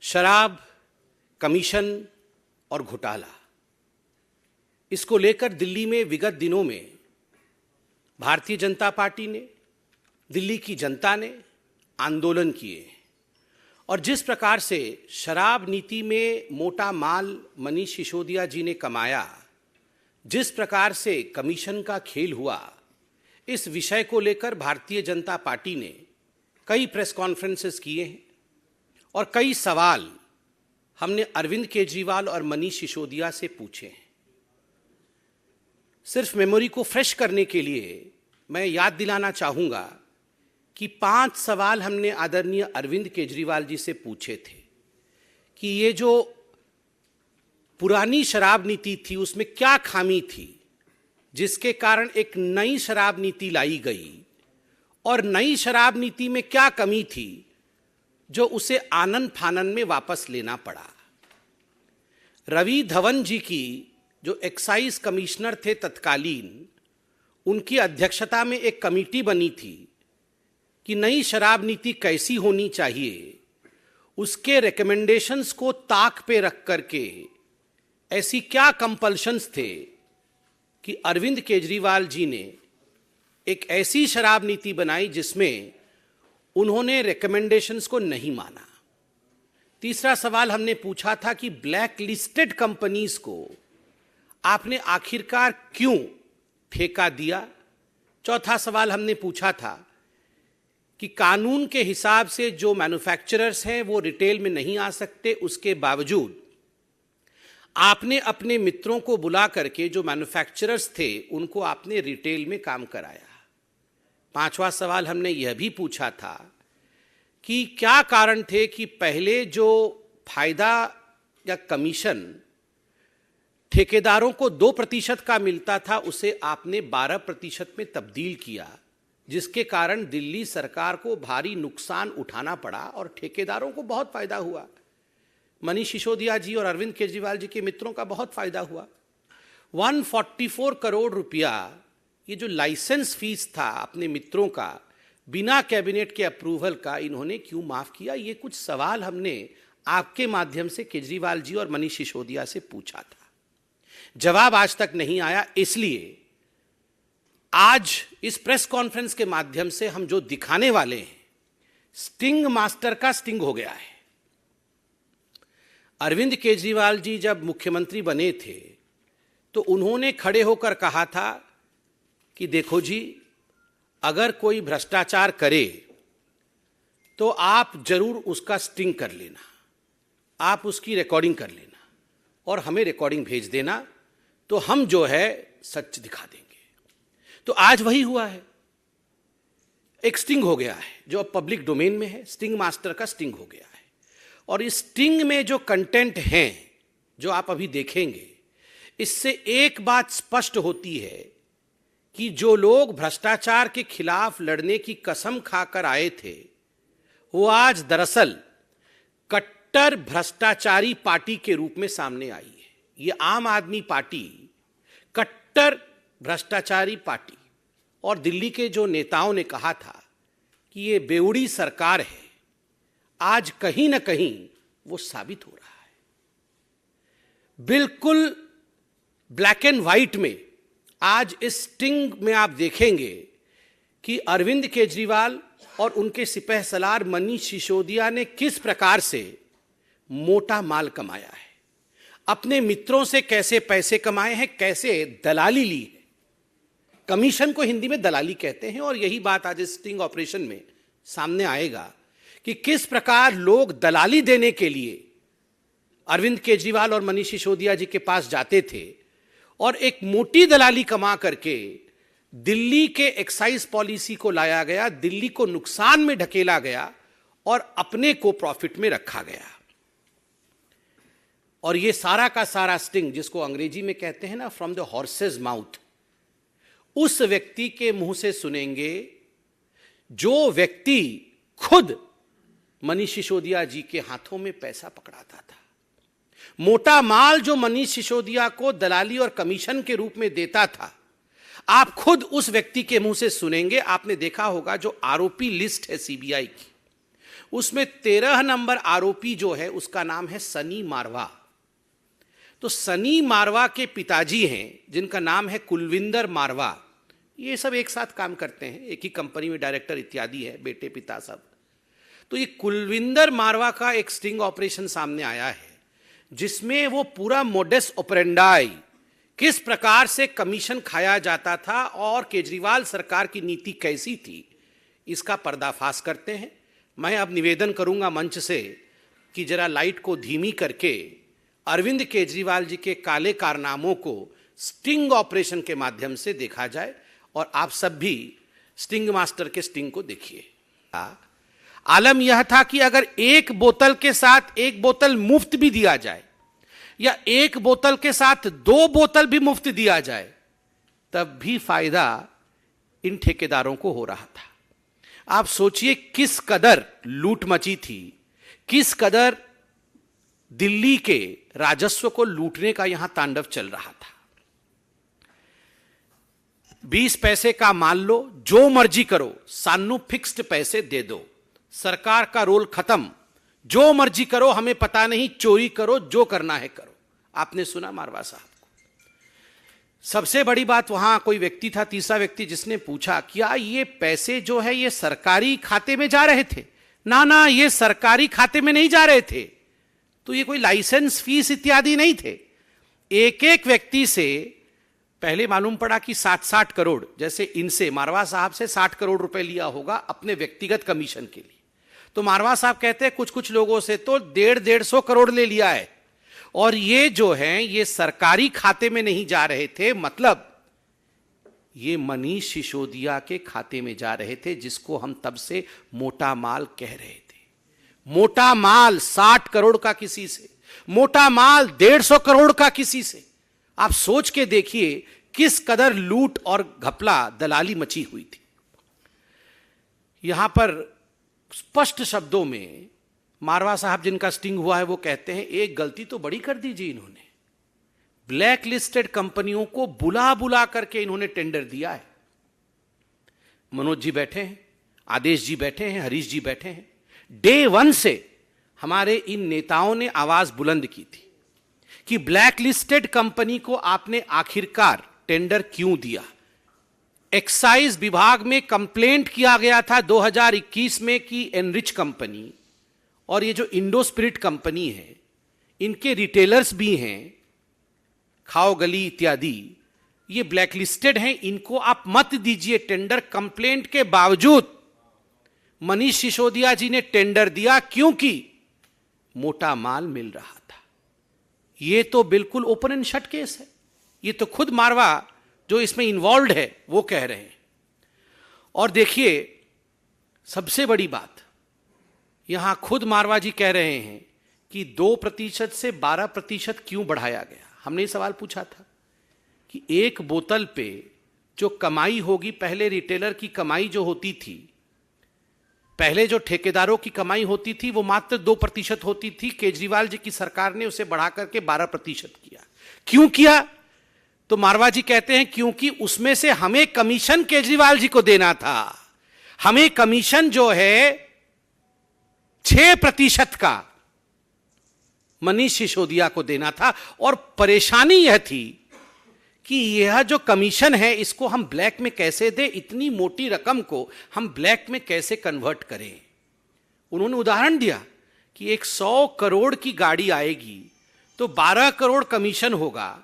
शराब, कमीशन और घोटाला, इसको लेकर दिल्ली में विगत दिनों में भारतीय जनता पार्टी ने, दिल्ली की जनता ने आंदोलन किए और जिस प्रकार से शराब नीति में मोटा माल मनीष सिसोदिया जी ने कमाया, जिस प्रकार से कमीशन का खेल हुआ, इस विषय को लेकर भारतीय जनता पार्टी ने कई प्रेस कॉन्फ्रेंसेस किए हैं और कई सवाल हमने अरविंद केजरीवाल और मनीष सिसोदिया से पूछे हैं। सिर्फ मेमोरी को फ्रेश करने के लिए मैं याद दिलाना चाहूंगा कि 5 सवाल हमने आदरणीय अरविंद केजरीवाल जी से पूछे थे कि ये जो पुरानी शराब नीति थी उसमें क्या खामी थी जिसके कारण एक नई शराब नीति लाई गई, और नई शराब नीति में क्या कमी थी जो उसे आनन फानन में वापस लेना पड़ा। रवि धवन जी की जो एक्साइज कमिश्नर थे तत्कालीन, उनकी अध्यक्षता में एक कमेटी बनी थी कि नई शराब नीति कैसी होनी चाहिए, उसके रिकमेंडेशंस को ताक पे रख करके ऐसी क्या कंपल्शंस थे कि अरविंद केजरीवाल जी ने एक ऐसी शराब नीति बनाई जिसमें उन्होंने रिकमेंडेशंस को नहीं माना। तीसरा सवाल हमने पूछा था कि ब्लैक लिस्टेड कंपनीज को आपने आखिरकार क्यों ठेका दिया। चौथा सवाल हमने पूछा था कि कानून के हिसाब से जो मैन्युफैक्चरर्स हैं वो रिटेल में नहीं आ सकते, उसके बावजूद आपने अपने मित्रों को बुला करके जो मैन्युफैक्चरर्स थे उनको आपने रिटेल में काम कराया। पांचवा सवाल हमने यह भी पूछा था कि क्या कारण थे कि पहले जो फायदा या कमीशन ठेकेदारों को 2% का मिलता था उसे आपने 12% में तब्दील किया, जिसके कारण दिल्ली सरकार को भारी नुकसान उठाना पड़ा और ठेकेदारों को बहुत फायदा हुआ। मनीष सिसोदिया जी और अरविंद केजरीवाल जी के मित्रों का बहुत फायदा हुआ। 144 करोड़ रुपया ये जो लाइसेंस फीस था अपने मित्रों का, बिना कैबिनेट के अप्रूवल का, इन्होंने क्यों माफ किया। ये कुछ सवाल हमने आपके माध्यम से केजरीवाल जी और मनीष सिसोदिया से पूछा था, जवाब आज तक नहीं आया। इसलिए आज इस प्रेस कॉन्फ्रेंस के माध्यम से हम जो दिखाने वाले हैं, स्टिंग मास्टर का स्टिंग हो गया है। अरविंद केजरीवाल जी जब मुख्यमंत्री बने थे तो उन्होंने खड़े होकर कहा था कि देखो जी, अगर कोई भ्रष्टाचार करे तो आप जरूर उसका स्टिंग कर लेना, आप उसकी रिकॉर्डिंग कर लेना और हमें रिकॉर्डिंग भेज देना, तो हम जो है सच दिखा देंगे। तो आज वही हुआ है, एक स्टिंग हो गया है जो अब पब्लिक डोमेन में है, स्टिंग मास्टर का स्टिंग हो गया है। और इस स्टिंग में जो कंटेंट हैं जो आप अभी देखेंगे, इससे एक बात स्पष्ट होती है कि जो लोग भ्रष्टाचार के खिलाफ लड़ने की कसम खाकर आए थे वो आज दरअसल कट्टर भ्रष्टाचारी पार्टी के रूप में सामने आई है। ये आम आदमी पार्टी कट्टर भ्रष्टाचारी पार्टी, और दिल्ली के जो नेताओं ने कहा था कि ये बेउड़ी सरकार है, आज कहीं ना कहीं वो साबित हो रहा है। बिल्कुल ब्लैक एंड व्हाइट में आज इस स्टिंग में आप देखेंगे कि अरविंद केजरीवाल और उनके सिपह सलार मनीष सिसोदिया ने किस प्रकार से मोटा माल कमाया है, अपने मित्रों से कैसे पैसे कमाए हैं, कैसे दलाली ली है। कमीशन को हिंदी में दलाली कहते हैं, और यही बात आज इस स्टिंग ऑपरेशन में सामने आएगा कि किस प्रकार लोग दलाली देने के लिए अरविंद केजरीवाल और मनीष सिसोदिया जी के पास जाते थे और एक मोटी दलाली कमा करके दिल्ली के एक्साइज पॉलिसी को लाया गया, दिल्ली को नुकसान में ढकेला गया और अपने को प्रॉफिट में रखा गया। और ये सारा का सारा स्टिंग, जिसको अंग्रेजी में कहते हैं ना फ्रॉम द हॉर्सेज माउथ, उस व्यक्ति के मुंह से सुनेंगे जो व्यक्ति खुद मनीष सिसोदिया जी के हाथों में पैसा पकड़ाता था। मोटा माल जो मनीष सिसोदिया को दलाली और कमीशन के रूप में देता था, आप खुद उस व्यक्ति के मुंह से सुनेंगे। आपने देखा होगा जो आरोपी लिस्ट है सीबीआई की, उसमें 13 नंबर आरोपी जो है उसका नाम है सनी मारवा। तो सनी मारवा के पिताजी हैं जिनका नाम है कुलविंदर मारवा, ये सब एक साथ काम करते हैं, एक ही कंपनी में डायरेक्टर इत्यादि है, बेटे पिता सब। तो ये कुलविंदर मारवा का एक स्टिंग ऑपरेशन सामने आया है जिसमें वो पूरा मोडस ऑपरेंडाई, किस प्रकार से कमीशन खाया जाता था और केजरीवाल सरकार की नीति कैसी थी, इसका पर्दाफाश करते हैं। मैं अब निवेदन करूंगा मंच से कि जरा लाइट को धीमी करके अरविंद केजरीवाल जी के काले कारनामों को स्टिंग ऑपरेशन के माध्यम से देखा जाए, और आप सब भी स्टिंग मास्टर के स्टिंग को देखिए। आलम यह था कि अगर एक बोतल के साथ एक बोतल मुफ्त भी दिया जाए या एक बोतल के साथ 2 बोतल भी मुफ्त दिया जाए तब भी फायदा इन ठेकेदारों को हो रहा था। आप सोचिए किस कदर लूट मची थी, किस कदर दिल्ली के राजस्व को लूटने का यहां तांडव चल रहा था। 20 पैसे का मान लो, जो मर्जी करो, सानू फिक्स्ड पैसे दे दो, सरकार का रोल खत्म, जो मर्जी करो, हमें पता नहीं, चोरी करो, जो करना है करो। आपने सुना मारवा साहब को। सबसे बड़ी बात, वहां कोई व्यक्ति था, तीसरा व्यक्ति, जिसने पूछा क्या ये पैसे जो है ये सरकारी खाते में जा रहे थे? ना ना, ये सरकारी खाते में नहीं जा रहे थे, तो ये कोई लाइसेंस फीस इत्यादि नहीं थे। एक एक व्यक्ति से पहले मालूम पड़ा कि 60-60 करोड़, जैसे इनसे मारवा साहब से 60 करोड़ रुपए लिया होगा अपने व्यक्तिगत कमीशन के लिए। तो मारवा साहब कहते हैं कुछ कुछ लोगों से तो 150-150 करोड़ ले लिया है, और ये जो हैं ये सरकारी खाते में नहीं जा रहे थे, मतलब ये मनीष सिसोदिया के खाते में जा रहे थे, जिसको हम तब से मोटा माल कह रहे थे। मोटा माल 60 करोड़ का किसी से, मोटा माल 150 करोड़ का किसी से। आप सोच के देखिए किस कदर लूट और घपला दलाली मची हुई थी। यहां पर स्पष्ट शब्दों में मारवा साहब जिनका स्टिंग हुआ है वो कहते हैं एक गलती तो बड़ी कर दी जी इन्होंने, ब्लैक लिस्टेड कंपनियों को बुला बुला करके इन्होंने टेंडर दिया है। मनोज जी बैठे हैं, आदेश जी बैठे हैं, हरीश जी बैठे हैं। डे 1 से हमारे इन नेताओं ने आवाज बुलंद की थी कि ब्लैक लिस्टेड कंपनी को आपने आखिरकार टेंडर क्यों दिया। एक्साइज विभाग में कंप्लेंट किया गया था 2021 में कि एनरिच कंपनी और ये जो इंडो स्पिरिट कंपनी है, इनके रिटेलर्स भी हैं, खाओ गली इत्यादि, ये ब्लैक लिस्टेड हैं, इनको आप मत दीजिए टेंडर। कंप्लेंट के बावजूद मनीष सिसोदिया जी ने टेंडर दिया क्योंकि मोटा माल मिल रहा था। ये तो बिल्कुल ओपन एंड शट केस है। ये तो खुद मारवा जो इसमें इन्वॉल्व है वो कह रहे हैं। और देखिए सबसे बड़ी बात, यहां खुद मारवा जी कह रहे हैं कि 2% से 12% क्यों बढ़ाया गया। हमने सवाल पूछा था कि एक बोतल पे जो कमाई होगी, पहले रिटेलर की कमाई जो होती थी, पहले जो ठेकेदारों की कमाई होती थी वो मात्र 2% होती थी। केजरीवाल जी की सरकार ने उसे बढ़ा करके 12% किया। क्यों किया? तो मारवा जी कहते हैं क्योंकि उसमें से हमें कमीशन केजरीवाल जी को देना था। हमें कमीशन जो है 6% का मनीष सिसोदिया को देना था, और परेशानी यह थी कि यह जो कमीशन है इसको हम ब्लैक में कैसे दें, इतनी मोटी रकम को हम ब्लैक में कैसे कन्वर्ट करें। उन्होंने उदाहरण दिया कि एक 100 करोड़ की गाड़ी आएगी तो 12 करोड़ कमीशन होगा,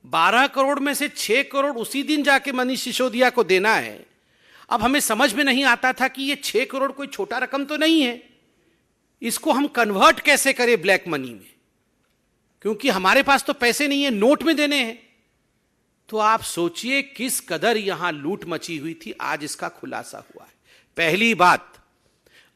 12 करोड़ में से 6 करोड़ उसी दिन जाके मनीष सिसोदिया को देना है। अब हमें समझ में नहीं आता था कि ये 6 करोड़ कोई छोटा रकम तो नहीं है, इसको हम कन्वर्ट कैसे करें ब्लैक मनी में, क्योंकि हमारे पास तो पैसे नहीं है, नोट में देने हैं। तो आप सोचिए किस कदर यहां लूट मची हुई थी। आज इसका खुलासा हुआ है। पहली बात,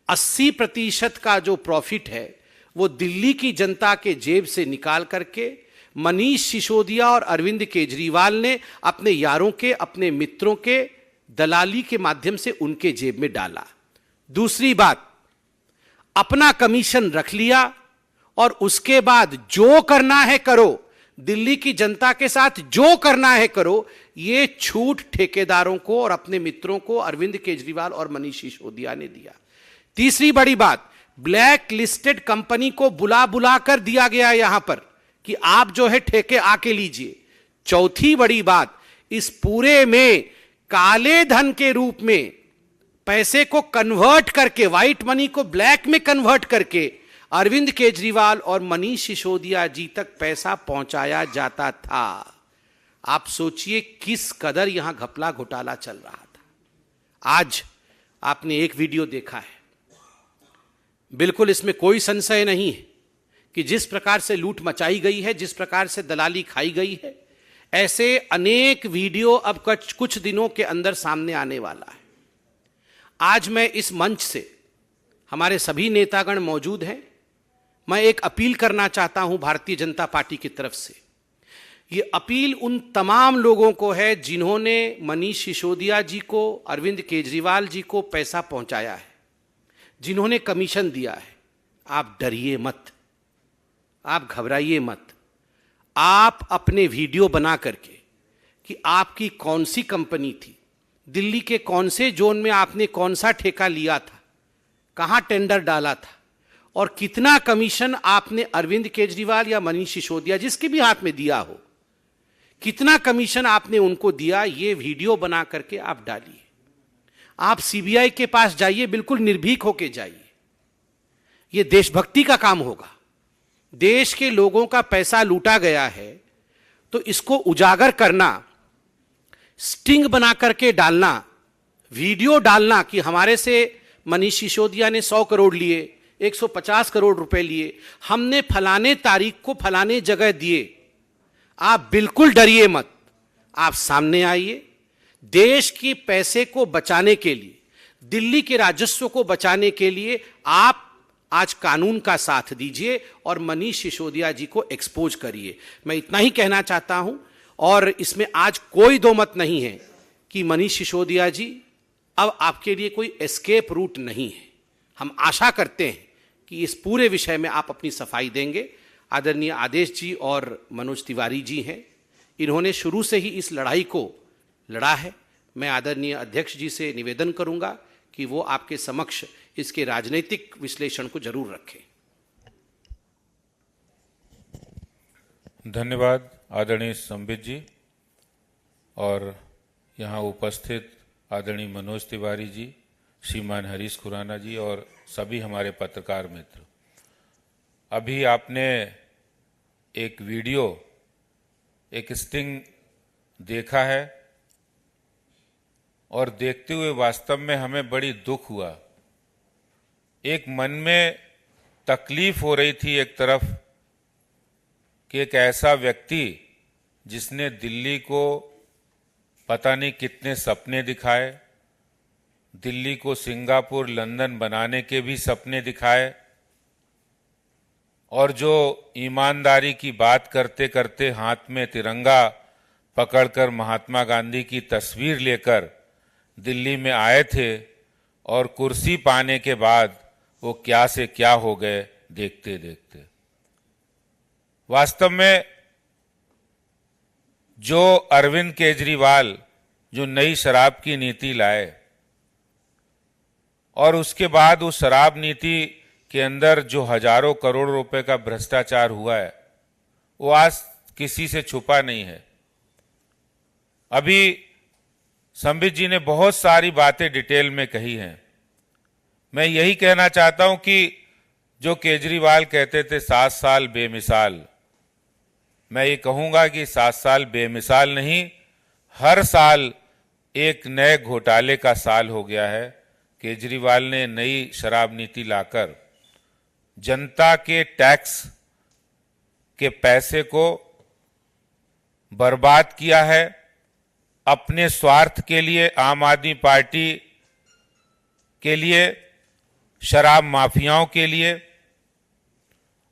80% का जो प्रॉफिट है वो दिल्ली की जनता के जेब से निकाल करके मनीष सिसोदिया और अरविंद केजरीवाल ने अपने यारों के, अपने मित्रों के दलाली के माध्यम से उनके जेब में डाला। दूसरी बात, अपना कमीशन रख लिया और उसके बाद जो करना है करो, दिल्ली की जनता के साथ जो करना है करो। ये छूट ठेकेदारों को और अपने मित्रों को अरविंद केजरीवाल और मनीष सिसोदिया ने दिया। तीसरी बड़ी बात, ब्लैक लिस्टेड कंपनी को बुला बुला कर दिया गया यहां पर कि आप जो है ठेके आके लीजिए। चौथी बड़ी बात, इस पूरे में काले धन के रूप में पैसे को कन्वर्ट करके, व्हाइट मनी को ब्लैक में कन्वर्ट करके अरविंद केजरीवाल और मनीष सिसोदिया जी तक पैसा पहुंचाया जाता था। आप सोचिए किस कदर यहां घपला घोटाला चल रहा था। आज आपने एक वीडियो देखा है, बिल्कुल इसमें कोई संशय नहीं है कि जिस प्रकार से लूट मचाई गई है, जिस प्रकार से दलाली खाई गई है, ऐसे अनेक वीडियो अब कुछ दिनों के अंदर सामने आने वाला है। आज मैं इस मंच से, हमारे सभी नेतागण मौजूद हैं, मैं एक अपील करना चाहता हूं भारतीय जनता पार्टी की तरफ से। ये अपील उन तमाम लोगों को है जिन्होंने मनीष सिसोदिया जी को, अरविंद केजरीवाल जी को पैसा पहुंचाया है, जिन्होंने कमीशन दिया है। आप डरिए मत, आप घबराइए मत। आप अपने वीडियो बना करके कि आपकी कौन सी कंपनी थी, दिल्ली के कौन से जोन में आपने कौन सा ठेका लिया था, कहां टेंडर डाला था और कितना कमीशन आपने अरविंद केजरीवाल या मनीष सिसोदिया, जिसके भी हाथ में दिया हो, कितना कमीशन आपने उनको दिया, ये वीडियो बना करके आप डालिए। आप सीबीआई के पास जाइए, बिल्कुल निर्भीक होके जाइए। ये देशभक्ति का काम होगा। देश के लोगों का पैसा लूटा गया है तो इसको उजागर करना, स्टिंग बना करके डालना, वीडियो डालना कि हमारे से मनीष सिसोदिया ने 100 करोड़ लिए, 150 करोड़ रुपए लिए, हमने फलाने तारीख को फलाने जगह दिए। आप बिल्कुल डरिए मत, आप सामने आइए। देश के पैसे को बचाने के लिए, दिल्ली के राजस्व को बचाने के लिए आप आज कानून का साथ दीजिए और मनीष सिसोदिया जी को एक्सपोज करिए। मैं इतना ही कहना चाहता हूं और इसमें आज कोई दो मत नहीं है कि मनीष सिसोदिया जी अब आपके लिए कोई एस्केप रूट नहीं है। हम आशा करते हैं कि इस पूरे विषय में आप अपनी सफाई देंगे। आदरणीय आदेश जी और मनोज तिवारी जी हैं, इन्होंने शुरू से ही इस लड़ाई को लड़ा है। मैं आदरणीय अध्यक्ष जी से निवेदन करूंगा कि वो आपके समक्ष इसके राजनीतिक विश्लेषण को जरूर रखें। धन्यवाद आदरणीय संबित जी और यहाँ उपस्थित आदरणीय मनोज तिवारी जी, श्रीमान हरीश खुराना जी और सभी हमारे पत्रकार मित्र। अभी आपने एक वीडियो, एक स्टिंग देखा है और देखते हुए वास्तव में हमें बड़ी दुख हुआ। एक मन में तकलीफ हो रही थी एक तरफ कि एक ऐसा व्यक्ति जिसने दिल्ली को पता नहीं कितने सपने दिखाए, दिल्ली को सिंगापुर, लंदन बनाने के भी सपने दिखाए और जो ईमानदारी की बात करते करते हाथ में तिरंगा पकड़कर महात्मा गांधी की तस्वीर लेकर दिल्ली में आए थे और कुर्सी पाने के बाद वो क्या से क्या हो गए देखते देखते। वास्तव में जो अरविंद केजरीवाल जो नई शराब की नीति लाए और उसके बाद उस शराब नीति के अंदर जो हजारों करोड़ रुपए का भ्रष्टाचार हुआ है वो आज किसी से छुपा नहीं है। अभी संबित जी ने बहुत सारी बातें डिटेल में कही हैं। मैं यही कहना चाहता हूं कि जो केजरीवाल कहते थे 7 साल बेमिसाल, मैं ये कहूंगा कि 7 साल बेमिसाल नहीं, हर साल एक नए घोटाले का साल हो गया है। केजरीवाल ने नई शराब नीति लाकर जनता के टैक्स के पैसे को बर्बाद किया है अपने स्वार्थ के लिए, आम आदमी पार्टी के लिए, शराब माफियाओं के लिए।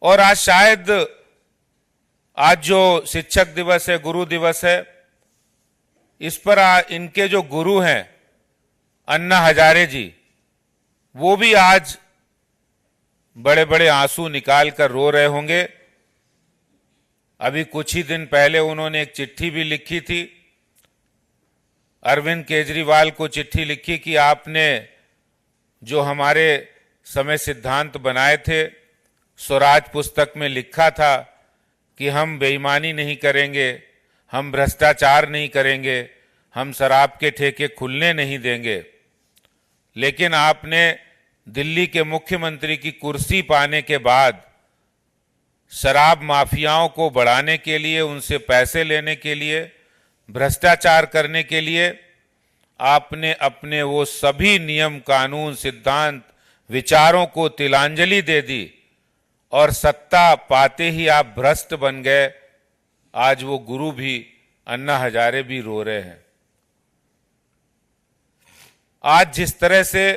और आज शायद आज जो शिक्षक दिवस है, गुरु दिवस है, इस पर इनके जो गुरु हैं अन्ना हजारे जी, वो भी आज बड़े बड़े आंसू निकाल कर रो रहे होंगे। अभी कुछ ही दिन पहले उन्होंने एक चिट्ठी भी लिखी थी, अरविंद केजरीवाल को चिट्ठी लिखी कि आपने जो हमारे समय सिद्धांत बनाए थे। स्वराज पुस्तक में लिखा था कि हम बेईमानी नहीं करेंगे, हम भ्रष्टाचार नहीं करेंगे, हम शराब के ठेके खुलने नहीं देंगे। लेकिन आपने दिल्ली के मुख्यमंत्री की कुर्सी पाने के बाद शराब माफियाओं को बढ़ाने के लिए, उनसे पैसे लेने के लिए, भ्रष्टाचार करने के लिए आपने अपने वो सभी नियम, कानून, सिद्धांत, विचारों को तिलांजलि दे दी और सत्ता पाते ही आप भ्रष्ट बन गए। आज वो गुरु भी, अन्ना हजारे भी रो रहे हैं। आज जिस तरह से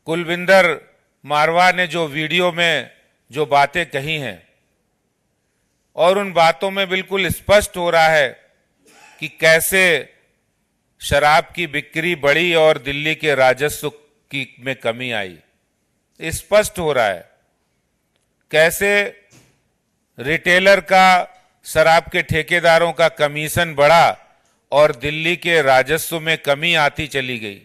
कुलविंदर मारवा ने जो वीडियो में जो बातें कही हैं, और उन बातों में बिल्कुल स्पष्ट हो रहा है कि कैसे शराब की बिक्री बढ़ी और दिल्ली के राजस्व की में कमी आई। स्पष्ट हो रहा है कैसे रिटेलर का, शराब के ठेकेदारों का कमीशन बढ़ा और दिल्ली के राजस्व में कमी आती चली गई।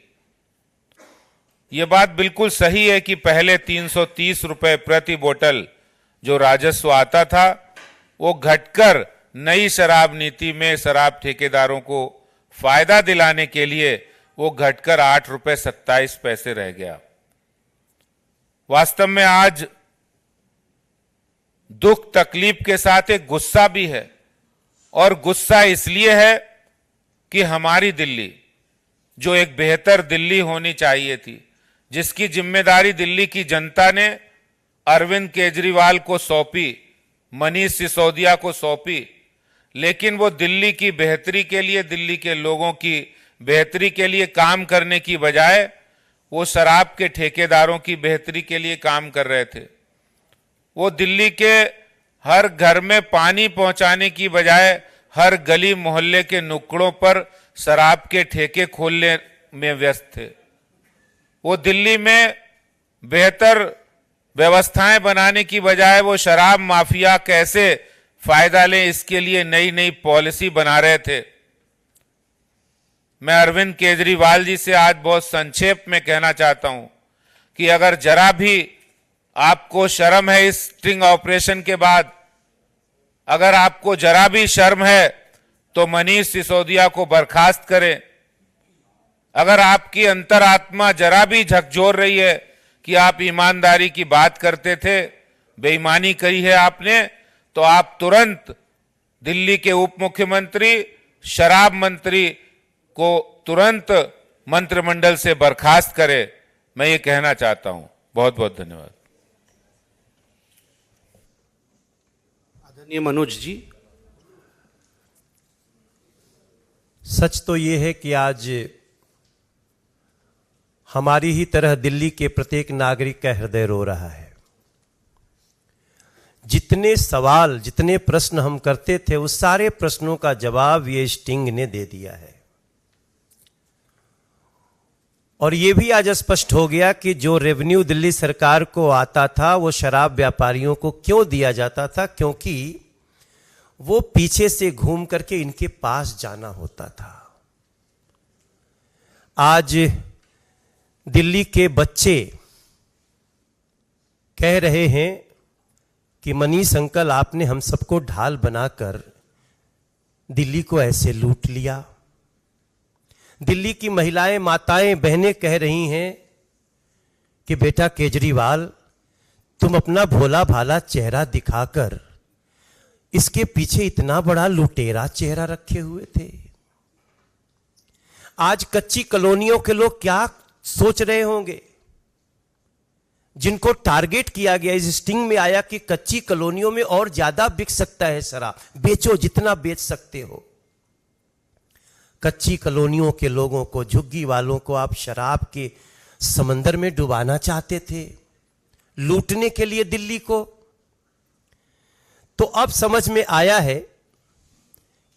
ये बात बिल्कुल सही है कि पहले 330 रुपए प्रति बोतल जो राजस्व आता था, वो घटकर नई शराब नीति में शराब ठेकेदारों को फायदा दिलाने के लिए वो घटकर 8 रुपए 27 पैसे रह गया। वास्तव में आज दुख तकलीफ के साथ एक गुस्सा भी है, और गुस्सा इसलिए है कि हमारी दिल्ली, जो एक बेहतर दिल्ली होनी चाहिए थी, जिसकी जिम्मेदारी दिल्ली की जनता ने अरविंद केजरीवाल को सौंपी, मनीष सिसोदिया को सौंपी, लेकिन वो दिल्ली की बेहतरी के लिए, दिल्ली के लोगों की बेहतरी के लिए काम करने की बजाय वो शराब के ठेकेदारों की बेहतरी के लिए काम कर रहे थे। वो दिल्ली के हर घर में पानी पहुंचाने की बजाय हर गली मोहल्ले के नुक्कड़ों पर शराब के ठेके खोलने में व्यस्त थे। वो दिल्ली में बेहतर व्यवस्थाएं बनाने की बजाय वो शराब माफिया कैसे फायदा लें, इसके लिए नई नई पॉलिसी बना रहे थे। मैं अरविंद केजरीवाल जी से आज बहुत संक्षेप में कहना चाहता हूं कि अगर जरा भी आपको शर्म है इस स्टिंग ऑपरेशन के बाद, अगर आपको जरा भी शर्म है तो मनीष सिसोदिया को बर्खास्त करें। अगर आपकी अंतरात्मा जरा भी झकझोर रही है कि आप ईमानदारी की बात करते थे, बेईमानी करी है आपने, तो आप तुरंत दिल्ली के उप मुख्यमंत्री, शराब मंत्री को तुरंत मंत्रिमंडल से बर्खास्त करें। मैं ये कहना चाहता हूं। बहुत बहुत धन्यवाद। आदरणीय मनोज जी। सच तो ये है कि आज हमारी ही तरह दिल्ली के प्रत्येक नागरिक का हृदय रो रहा है। जितने सवाल, जितने प्रश्न हम करते थे, उस सारे प्रश्नों का जवाब ये स्टिंग ने दे दिया है। और ये भी आज स्पष्ट हो गया कि जो रेवेन्यू दिल्ली सरकार को आता था वो शराब व्यापारियों को क्यों दिया जाता था, क्योंकि वो पीछे से घूम करके इनके पास जाना होता था। आज दिल्ली के बच्चे कह रहे हैं कि मनीष अंकल, आपने हम सबको ढाल बनाकर दिल्ली को ऐसे लूट लिया। दिल्ली की महिलाएं, माताएं, बहनें कह रही हैं कि बेटा केजरीवाल, तुम अपना भोला भाला चेहरा दिखाकर इसके पीछे इतना बड़ा लुटेरा चेहरा रखे हुए थे। आज कच्ची कॉलोनियों के लोग क्या सोच रहे होंगे, जिनको टारगेट किया गया। इस स्टिंग में आया कि कच्ची कॉलोनियों में और ज्यादा बिक सकता है शराब, बेचो जितना बेच सकते हो। कच्ची कॉलोनियों के लोगों को, झुग्गी वालों को आप शराब के समंदर में डुबाना चाहते थे, लूटने के लिए दिल्ली को। तो अब समझ में आया है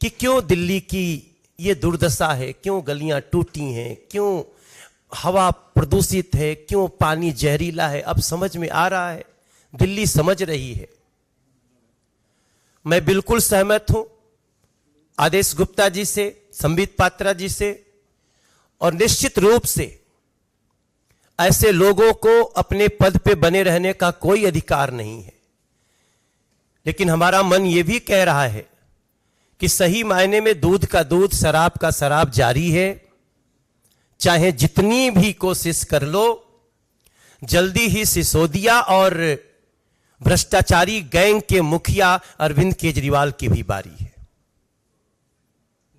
कि क्यों दिल्ली की ये दुर्दशा है, क्यों गलियां टूटी हैं, क्यों हवा प्रदूषित है, क्यों पानी जहरीला है। अब समझ में आ रहा है, दिल्ली समझ रही है। मैं बिल्कुल सहमत हूं आदेश गुप्ता जी से, संबित पात्रा जी से, और निश्चित रूप से ऐसे लोगों को अपने पद पे बने रहने का कोई अधिकार नहीं है। लेकिन हमारा मन यह भी कह रहा है कि सही मायने में दूध का दूध, शराब का शराब जारी है। चाहे जितनी भी कोशिश कर लो, जल्दी ही सिसोदिया और भ्रष्टाचारी गैंग के मुखिया अरविंद केजरीवाल की भी बारी है।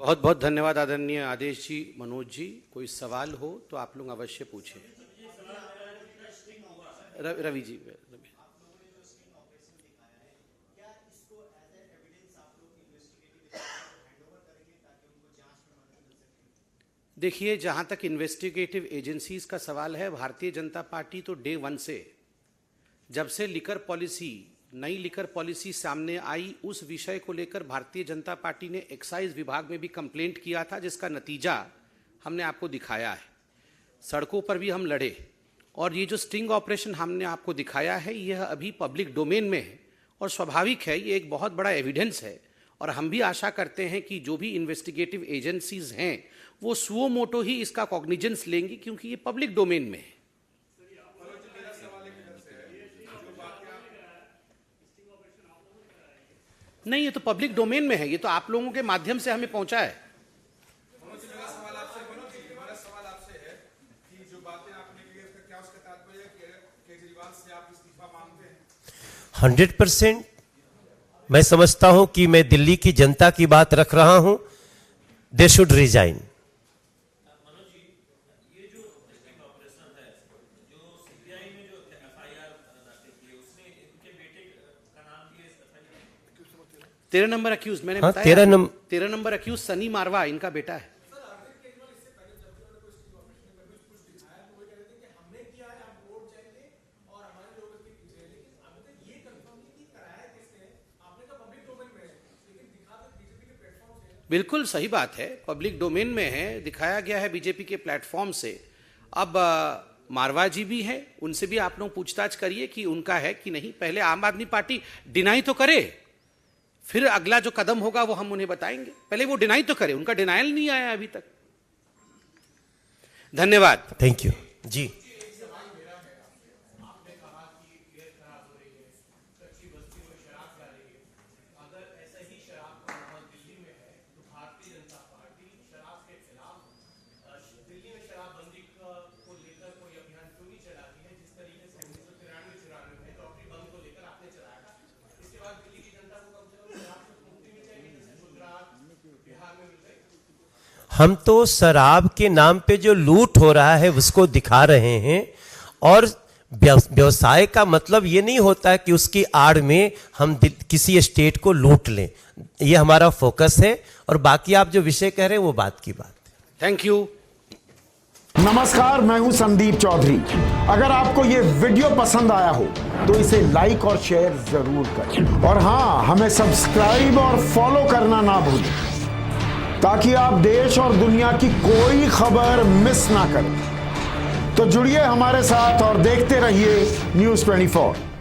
बहुत बहुत धन्यवाद आदरणीय आदेश जी, मनोज जी। कोई सवाल हो तो आप लोग अवश्य पूछें। रवि जी, देखिए, जहां तक इन्वेस्टिगेटिव एजेंसीज का सवाल है, भारतीय जनता पार्टी तो डे वन से, जब से लिकर पॉलिसी, नई लिकर पॉलिसी सामने आई, उस विषय को लेकर भारतीय जनता पार्टी ने एक्साइज विभाग में भी कंप्लेंट किया था, जिसका नतीजा हमने आपको दिखाया है। सड़कों पर भी हम लड़े, और ये जो स्टिंग ऑपरेशन हमने आपको दिखाया है, यह अभी पब्लिक डोमेन में है और स्वाभाविक है, ये एक बहुत बड़ा एविडेंस है। और हम भी आशा करते हैं कि जो भी इन्वेस्टिगेटिव एजेंसीज हैं वो सुओ मोटो ही इसका कॉग्निजेंस लेंगी, क्योंकि ये पब्लिक डोमेन में है। नहीं, ये तो पब्लिक डोमेन में है, ये तो आप लोगों के माध्यम से हमें पहुंचा है। 100% मैं समझता हूं कि मैं दिल्ली की जनता की बात रख रहा हूं। They should resign. तेरह नंबर अक्यूज मैंने हाँ, बताया। 13 नंबर अक्यूज सनी मारवा, इनका बेटा है। बिल्कुल सही बात है, पब्लिक डोमेन में है, दिखाया गया है बीजेपी के प्लेटफॉर्म से। अब मारवा जी भी हैं, उनसे भी आप लोग पूछताछ करिए कि उनका है कि नहीं। पहले आम आदमी पार्टी डिनाई तो करे, फिर अगला जो कदम होगा वो हम उन्हें बताएंगे। पहले वो डिनाई तो करे, उनका डिनायल नहीं आया अभी तक। धन्यवाद। थैंक यू जी। हम तो शराब के नाम पे जो लूट हो रहा है उसको दिखा रहे हैं, और व्यवसाय का मतलब ये नहीं होता कि उसकी आड़ में हम किसी स्टेट को लूट लें। ये हमारा फोकस है, और बाकी आप जो विषय कह रहे हैं वो बात की बात है। Thank you. नमस्कार, मैं हूं संदीप चौधरी। अगर आपको ये वीडियो पसंद आया हो तो इसे लाइक और शेयर जरूर करें, और हाँ, हमें सब्सक्राइब और फॉलो करना ना भूलें, ताकि आप देश और दुनिया की कोई खबर मिस ना करें। तो जुड़िए हमारे साथ और देखते रहिए News 24।